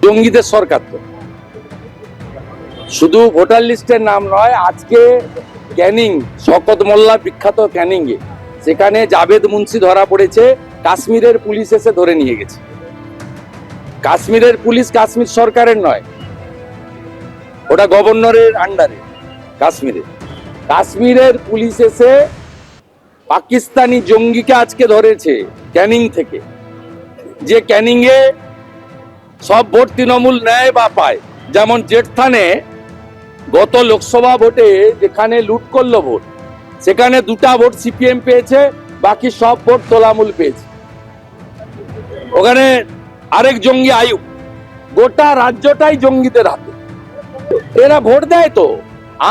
জঙ্গিদের সরকার তো শুধু ভোটার লিস্টের নাম নয়, আজকে ক্যানিং, শওকত মোল্লা বিখ্যাত ক্যানিং এ সেখানে জাভেদ মুন্সি ধরা পড়েছে, কাশ্মীরের পুলিশ এসে ধরে নিয়ে গেছে। কাশ্মীরের পুলিশ কাশ্মীর সরকারের নয়, ওটা গভর্নরের আন্ডারে। কাশ্মীরের পুলিশ এসে পাকিস্তানি জঙ্গিকে আজকে ধরেছে ক্যানিং থেকে, যে ক্যানিং এ সব ভোট তৃণমূল নেয় বা পায়। যেমন জেঠথানে গত লোকসভা ভোটে যেখানে লুট করলো ভোট, সেখানে 2টা ভোট সিপিএম পেয়েছে, বাকি সব ভোট তোলামূল পেয়েছে। ওখানে আরেক জঙ্গি আয়ুব, গোটা রাজ্যটাই জঙ্গিদের হাতে। এরা ভোট দেয় তো।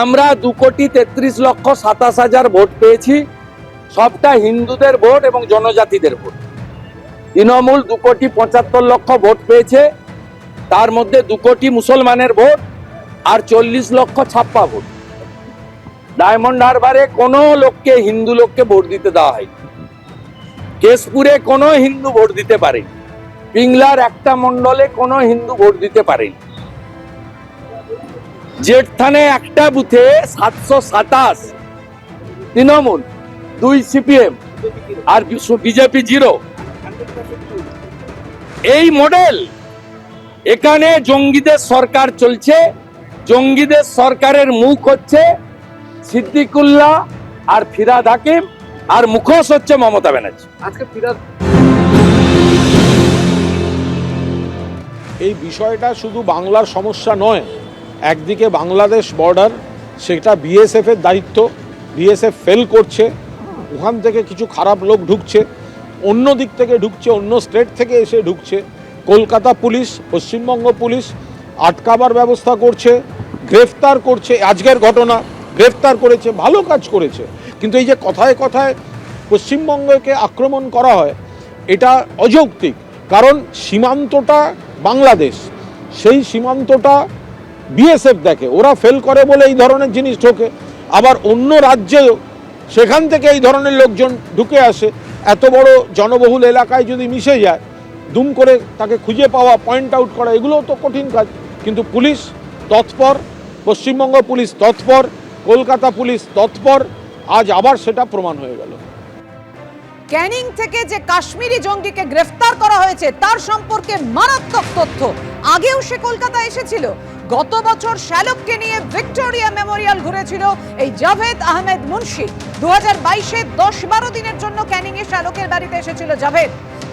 আমরা 2,33,27,000 ভোট পেয়েছি, সবটা হিন্দুদের ভোট এবং জনজাতিদের ভোট। তৃণমূল 2,75,00,000 ভোট পেয়েছে, তার মধ্যে 2 কোটি মুসলমানের ভোট আর 40 লক্ষ ছাপ্পা ভোট। ডায়মন্ড হারবারে কোনো লোককে, হিন্দু লোককে ভোট দিতে দেওয়া হয়নি। কেশপুরে কোনো হিন্দু ভোট দিতে পারেনি। পিংলার একটা মন্ডলে কোনো হিন্দু ভোট দিতে পারেনি। জেঠথানে একটা বুথে 727 তৃণমূল, 2 সিপিএম আর বিজেপি 0। এই মডেল। এখানে জঙ্গিদের সরকার চলছে। জঙ্গিদের সরকারের মুখ হচ্ছে সিদ্দিকুল্লাহ আর ফিরাদ হাকিম, আর মুখোশ হচ্ছে মমতা ব্যানার্জি। আজকে ফিরাদ, এই বিষয়টা শুধু বাংলার সমস্যা নয়। একদিকে বাংলাদেশ বর্ডার, সেটা বিএসএফ এর দায়িত্ব। বিএসএফ ফেল করছে, ওখান থেকে কিছু খারাপ লোক ঢুকছে, অন্য দিক থেকে ঢুকছে, অন্য স্টেট থেকে এসে ঢুকছে। কলকাতা পুলিশ, পশ্চিমবঙ্গ পুলিশ আটকাবার ব্যবস্থা করছে, গ্রেফতার করছে। আজকের ঘটনা, গ্রেফতার করেছে, ভালো কাজ করেছে। কিন্তু এই যে কথায় কথায় পশ্চিমবঙ্গকে আক্রমণ করা হয়, এটা অযৌক্তিক। কারণ সীমান্তটা বাংলাদেশ, সেই সীমান্তটা বিএসএফ দেখে, ওরা ফেল করে বলে এই ধরনের জিনিস ঢোকে। আবার অন্য রাজ্যেও সেখান থেকে এই ধরনের লোকজন ঢুকে আসে। এত বড় জনবহুল এলাকায় যদি মিশে যায়, দুম করে তাকে খুঁজে পাওয়া, পয়েন্ট আউট করা, এগুলোও তো কঠিন কাজ। কিন্তু পুলিশ তৎপর, পশ্চিমবঙ্গ পুলিশ তৎপর, কলকাতা পুলিশ তৎপর। আজ আবার সেটা প্রমাণ হয়ে গেল। ক্যানিং থেকে যে কাশ্মীরি জঙ্গিকে গ্রেফতার করা হয়েছে তার সম্পর্কে মারাত্মক তথ্য। আগেও সে কলকাতা এসেছিল। গত বছর শ্যালককে নিয়ে ভিক্টোরিয়া মেমোরিয়াল ঘুরেছিল এই জাভেদ আহমেদ মুন্সি। 2022-এ 10-12 দিনের জন্য ক্যানিং এ শ্যালকের বাড়িতে এসেছিল জাভেদ।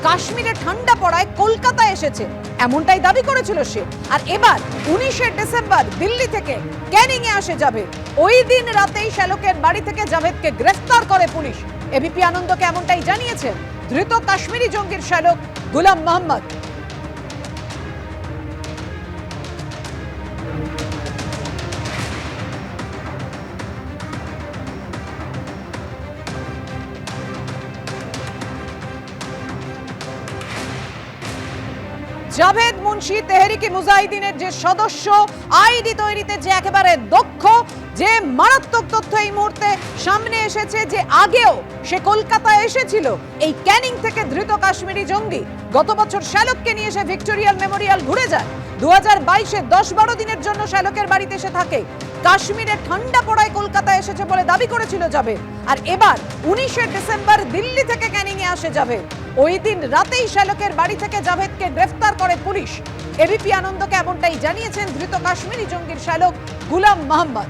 কাশ্মীরে ঠান্ডা পড়ায় কলকাতা এসেছে, এমনটাই দাবি করেছিল সে। আর এবার 19শে ডিসেম্বর দিল্লি থেকে ক্যানিং এ আসে জাভেদ। ওই দিন রাতেই শ্যালকের বাড়ি থেকে জাভেদকে গ্রেফতার করে পুলিশ। এবিপি আনন্দকে এমনটাই জানিয়েছেন ধৃত কাশ্মীরি জঙ্গির শ্যালক গুলাম মোহাম্মদ। জাভেদ মুন্সি তেহরিকে মুজাহিদিনের যে সদস্য, আইডি তৈরিতে যে একেবারে দক্ষ, যে মারাত্মক তথ্য এই মুহূর্তে সামনে এসেছে যে আগেও সে কলকাতায় এসেছিল। এই ক্যানিং থেকে ধৃত কাশ্মীরি জঙ্গি গত বছর শ্যালককে নিয়ে এসে ভিক্টোরিয়াল মেমোরিয়াল ঘুরে যায়। 2022-এ 10-12 দিনের জন্য শ্যালকের বাড়িতে এসে থাকে। কাশ্মীরে ঠান্ডা পড়ায় কলকাতা এসেছে বলে দাবি করেছিল জাভেদ। আর এবার 19শে ডিসেম্বর দিল্লি থেকে ক্যানিং এ আসে জাভেদ। ওই দিন রাতেই শ্যালকের বাড়ি থেকে জাভেদকে গ্রেফতার করে পুলিশ। এবিপি আনন্দকে এমনটাই জানিয়েছেন ধৃত কাশ্মীরি জঙ্গির শ্যালক গুলাম মোহাম্মদ।